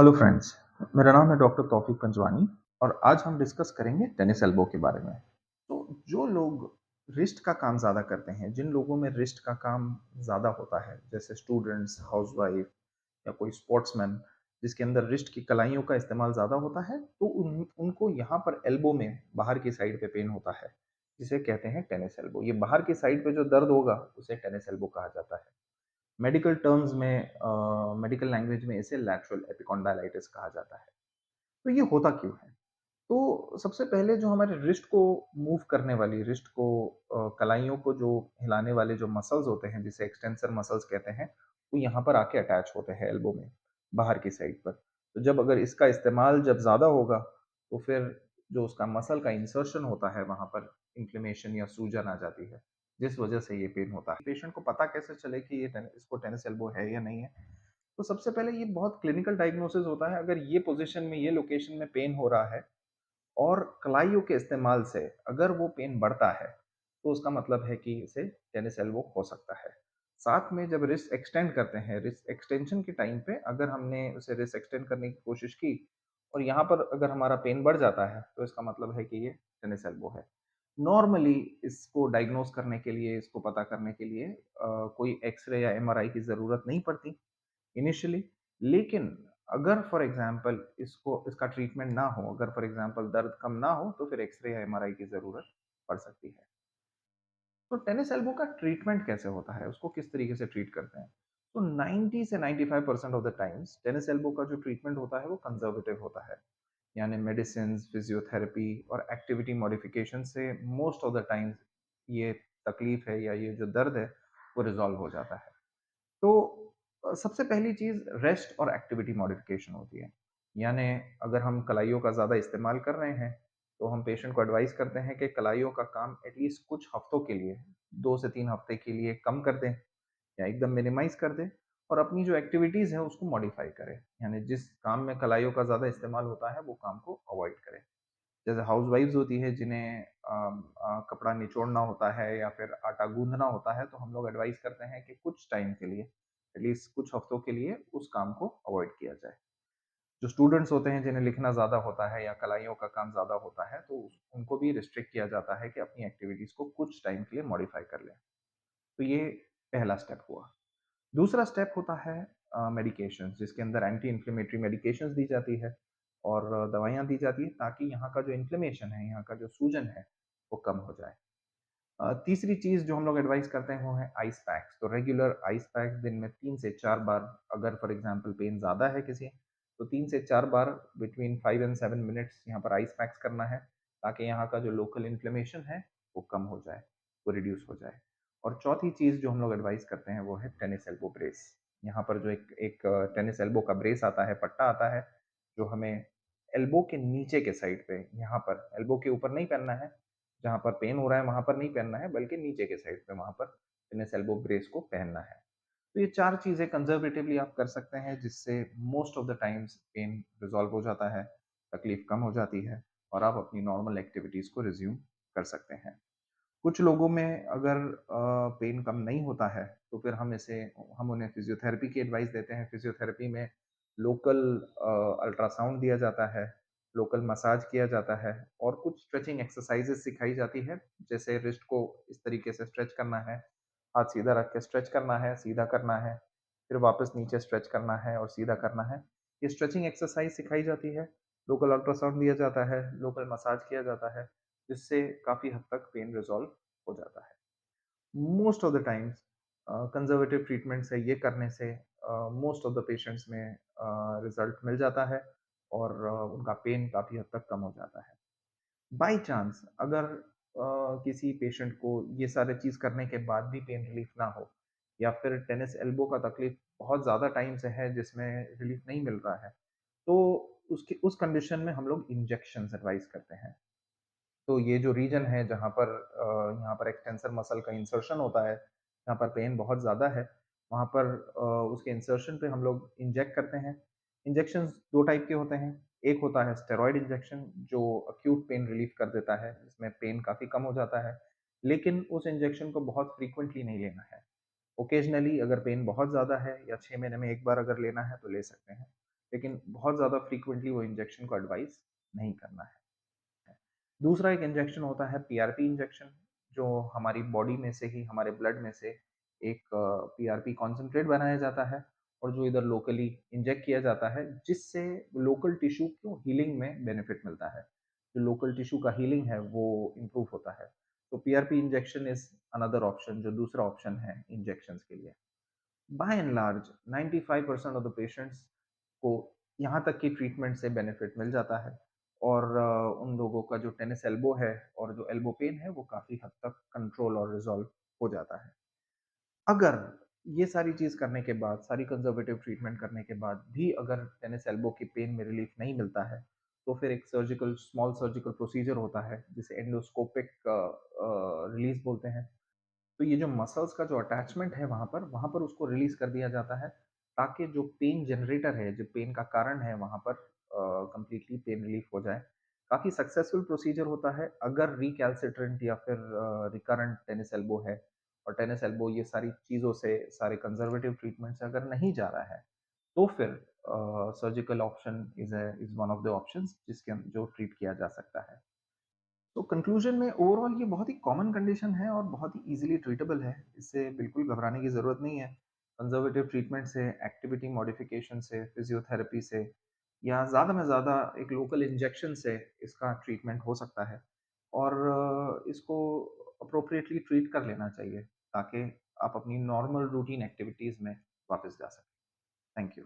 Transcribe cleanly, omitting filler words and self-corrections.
Hello friends, मेरा नाम है डॉक्टर तौफीक पंजवानी और आज हम डिस्कस करेंगे टेनिस एल्बो के बारे में। तो जो लोग रिस्ट का काम ज़्यादा करते हैं, जिन लोगों में रिस्ट का काम ज़्यादा होता है, जैसे स्टूडेंट्स, हाउसवाइफ या कोई स्पोर्ट्समैन जिसके अंदर रिस्ट की कलाइयों का इस्तेमाल ज़्यादा होता है, तो उनको यहाँ पर एल्बो में बाहर की साइड पे पेन होता है, जिसे कहते हैं टेनिस एल्बो। ये बाहर की साइड पे जो दर्द होगा, उसे टेनिस एल्बो कहा जाता है। मेडिकल टर्म्स में मेडिकल लैंग्वेज में इसे लैटरल एपिकॉन्डाइलाइटिस कहा जाता है। तो ये होता क्यों है? तो सबसे पहले जो हमारे रिस्ट को मूव करने वाली, रिस्ट को कलाइयों को जो हिलाने वाले जो मसल्स होते हैं, जिसे एक्सटेंसर मसल्स कहते हैं, वो यहाँ पर आके अटैच होते हैं एल्बो में, बाहर की साइड पर। तो जब अगर इसका इस्तेमाल जब ज़्यादा होगा, तो फिर जो उसका मसल का इंसर्शन होता है, वहाँ पर इन्फ्लेमेशन या सूजन आ जाती है, जिस वजह से ये पेन होता है। पेशेंट को पता कैसे चले कि इसको टेनिस एल्बो है या नहीं है? तो सबसे पहले ये बहुत क्लिनिकल डायग्नोसिस होता है। अगर ये पोज़ीशन में, ये लोकेशन में पेन हो रहा है और कलाइयों के इस्तेमाल से अगर वो पेन बढ़ता है, तो उसका मतलब है कि इसे टेनिस एल्बो हो सकता है। साथ में जब रिस्ट एक्सटेंड करते हैं, रिस्ट एक्सटेंशन के टाइम पे अगर हमने उसे रिस्ट एक्सटेंड करने की कोशिश की और यहाँ पर अगर हमारा पेन बढ़ जाता है, तो इसका मतलब है कि ये टेनिस एल्बो है। नॉर्मली इसको डायग्नोज़ करने के लिए, इसको पता करने के लिए कोई एक्स-रे या एमआरआई की ज़रूरत नहीं पड़ती इनिशियली। लेकिन अगर फॉर एग्जांपल इसको इसका ट्रीटमेंट ना हो, अगर फॉर एग्जांपल दर्द कम ना हो, तो फिर एक्स-रे या एमआरआई की ज़रूरत पड़ सकती है। तो टेनिस एल्बो का ट्रीटमेंट कैसे होता है? उसको किस तरीके से ट्रीट करते हैं? तो 90 से 95% of the times tennis elbow का जो ट्रीटमेंट होता है वो कंजर्वेटिव होता है। यानी मेडिसिन्स, फिजियोथेरेपी और एक्टिविटी मॉडिफिकेशन से मोस्ट ऑफ द टाइम्स ये तकलीफ है या ये जो दर्द है, वो रिज़ॉल्व हो जाता है। तो सबसे पहली चीज़ रेस्ट और एक्टिविटी मॉडिफ़िकेशन होती है। यानी अगर हम कलाइयों का ज़्यादा इस्तेमाल कर रहे हैं, तो हम पेशेंट को एडवाइस करते हैं कि कलाइयों का काम एटलीस्ट कुछ हफ्तों के लिए, 2 से 3 हफ्ते के लिए कम कर दें या एकदम मिनिमाइज़ कर दें और अपनी जो एक्टिविटीज़ हैं उसको मॉडिफ़ाई करें। यानी जिस काम में कलाइयों का ज़्यादा इस्तेमाल होता है, वो काम को अवॉइड करें। जैसे हाउसवाइफ्स होती है जिन्हें कपड़ा निचोड़ना होता है या फिर आटा गूँथना होता है, तो हम लोग एडवाइस करते हैं कि कुछ टाइम के लिए, एटलीस्ट कुछ हफ्तों के लिए उस काम को अवॉइड किया जाए। जो स्टूडेंट्स होते हैं जिन्हें लिखना ज़्यादा होता है या कलाइयों का काम ज़्यादा होता है, तो उनको भी रिस्ट्रिक्ट किया जाता है कि अपनी एक्टिविटीज़ को कुछ टाइम के लिए मॉडिफ़ाई कर लें। तो ये पहला स्टेप हुआ। दूसरा स्टेप होता है मेडिकेशंस, जिसके अंदर एंटी इन्फ्लेमेटरी मेडिकेशंस दी जाती है और दवाइयाँ दी जाती है ताकि यहाँ का जो इन्फ्लेमेशन है, यहाँ का जो सूजन है, वो कम हो जाए। तीसरी चीज़ जो हम लोग एडवाइस करते हैं वो है आइस पैक्स। तो रेगुलर आइस पैक्स दिन में 3 से 4 बार, अगर फॉर एग्ज़ाम्पल पेन ज़्यादा है किसी, तो 3 से 4 बार बिटवीन 5 एंड 7 मिनट्स यहाँ पर आइस पैक्स करना है, ताकि यहाँ का जो लोकल इन्फ्लेमेशन है, वो कम हो जाए, वो रिड्यूस हो जाए। और चौथी चीज़ जो हम लोग एडवाइस करते हैं वो है टेनिस एल्बो ब्रेस। यहाँ पर जो एक एक टेनिस एल्बो का ब्रेस आता है, पट्टा आता है, जो हमें एल्बो के नीचे के साइड पे, यहाँ पर एल्बो के ऊपर नहीं पहनना है, जहाँ पर पेन हो रहा है वहाँ पर नहीं पहनना है, बल्कि नीचे के साइड पे वहाँ पर टेनिस एल्बो ब्रेस को पहनना है। तो ये 4 चीज़ें कंज़र्वेटिवली आप कर सकते हैं, जिससे most of the times pain resolve हो जाता है, तकलीफ़ कम हो जाती है और आप अपनी नॉर्मल एक्टिविटीज़ को रिज़्यूम कर सकते हैं। कुछ लोगों में अगर पेन कम नहीं होता है, तो फिर हम उन्हें फिज़ियोथेरेपी की एडवाइस देते हैं। फिज़ियोथेरेपी में लोकल अल्ट्रासाउंड दिया जाता है, लोकल मसाज किया जाता है और कुछ स्ट्रेचिंग एक्सरसाइज़ेज़ सिखाई जाती है। जैसे रिस्ट को इस तरीके से स्ट्रेच करना है, हाथ सीधा रख के स्ट्रेच करना है, सीधा करना है, फिर वापस नीचे स्ट्रेच करना है और सीधा करना है। ये स्ट्रेचिंग एक्सरसाइज़ सिखाई जाती है, लोकल अल्ट्रासाउंड दिया जाता है, लोकल मसाज किया जाता है, जिससे काफ़ी हद तक पेन रिज़ॉल्व हो जाता है। Most of the times conservative treatment से, ये करने से मोस्ट ऑफ द पेशेंट्स में रिज़ल्ट मिल जाता है और उनका पेन काफ़ी हद तक कम हो जाता है। बाय चांस अगर किसी पेशेंट को ये सारे चीज़ करने के बाद भी पेन रिलीफ़ ना हो या फिर टेनिस एल्बो का तकलीफ़ बहुत ज़्यादा टाइम से है जिसमें रिलीफ़ नहीं मिल रहा है, तो उसकी उस कंडीशन में हम लोग इंजेक्शंस एडवाइस करते हैं। तो ये जो रीजन है जहाँ पर यहाँ पर एक्सटेंसर मसल का इंसर्शन होता है, जहाँ पर पेन बहुत ज़्यादा है, वहाँ पर उसके इंसर्शन पे हम लोग इंजेक्ट करते हैं। इंजेक्शंस 2 टाइप के होते हैं। एक होता है स्टेरॉइड इंजेक्शन, जो एक्यूट पेन रिलीफ़ कर देता है, जिसमें पेन काफ़ी कम हो जाता है। लेकिन उस इंजेक्शन को बहुत फ्रीक्वेंटली नहीं लेना है। ओकेजनली अगर पेन बहुत ज़्यादा है या 6 महीने में 1 बार अगर लेना है तो ले सकते हैं। लेकिन बहुत ज़्यादा फ्रीक्वेंटली वो इंजेक्शन को एडवाइस नहीं करना है। दूसरा एक इंजेक्शन होता है पीआरपी इंजेक्शन, जो हमारी बॉडी में से ही, हमारे ब्लड में से एक पीआरपी कॉन्सन्ट्रेट बनाया जाता है और जो इधर लोकली इंजेक्ट किया जाता है, जिससे लोकल टिश्यू को हीलिंग में बेनिफिट मिलता है। जो लोकल टिश्यू का हीलिंग है वो इम्प्रूव होता है। तो PRP injection is another option, जो दूसरा ऑप्शन है इंजेक्शंस के लिए। By and large 95% of the patients को यहाँ तक की ट्रीटमेंट से बेनिफिट मिल जाता है और उन लोगों का जो टेनिस एल्बो है और जो एल्बो पेन है वो काफ़ी हद तक कंट्रोल और रिज़ॉल्व हो जाता है। अगर ये सारी चीज़ करने के बाद, सारी कंज़र्वेटिव ट्रीटमेंट करने के बाद भी अगर टेनिस एल्बो की पेन में रिलीफ़ नहीं मिलता है, तो फिर एक स्मॉल सर्जिकल प्रोसीजर होता है जिसे एंडोस्कोपिक रिलीज़ बोलते हैं। तो ये जो मसल्स का जो अटैचमेंट है वहाँ पर उसको रिलीज़ कर दिया जाता है, ताकि जो पेन जनरेटर है, जो पेन का कारण है वहाँ पर कंप्लीटली पेन रिलीफ़ हो जाए। काफ़ी सक्सेसफुल प्रोसीजर होता है अगर रिकैल्सिट्रेंट या फिर रिकरेंट टेनिस एल्बो है और टेनिस एल्बो ये सारी चीज़ों से, सारे कंज़र्वेटिव ट्रीटमेंट से अगर नहीं जा रहा है, तो फिर surgical option is one of the options जो ट्रीट किया जा सकता है। तो कंक्लूजन में ओवरऑल ये बहुत ही कॉमन कंडीशन है और बहुत ही ईज़िली ट्रीटेबल है। इससे बिल्कुल घबराने की ज़रूरत नहीं है। कंज़र्वेटिव ट्रीटमेंट से, एक्टिविटी मॉडिफ़िकेशन से, फिज़ियोथेरेपी से या ज़्यादा में ज़्यादा एक लोकल इंजेक्शन से इसका ट्रीटमेंट हो सकता है और इसको एप्रोप्रिएटली ट्रीट कर लेना चाहिए ताकि आप अपनी नॉर्मल रूटीन एक्टिविटीज़ में वापस जा सकें। Thank you.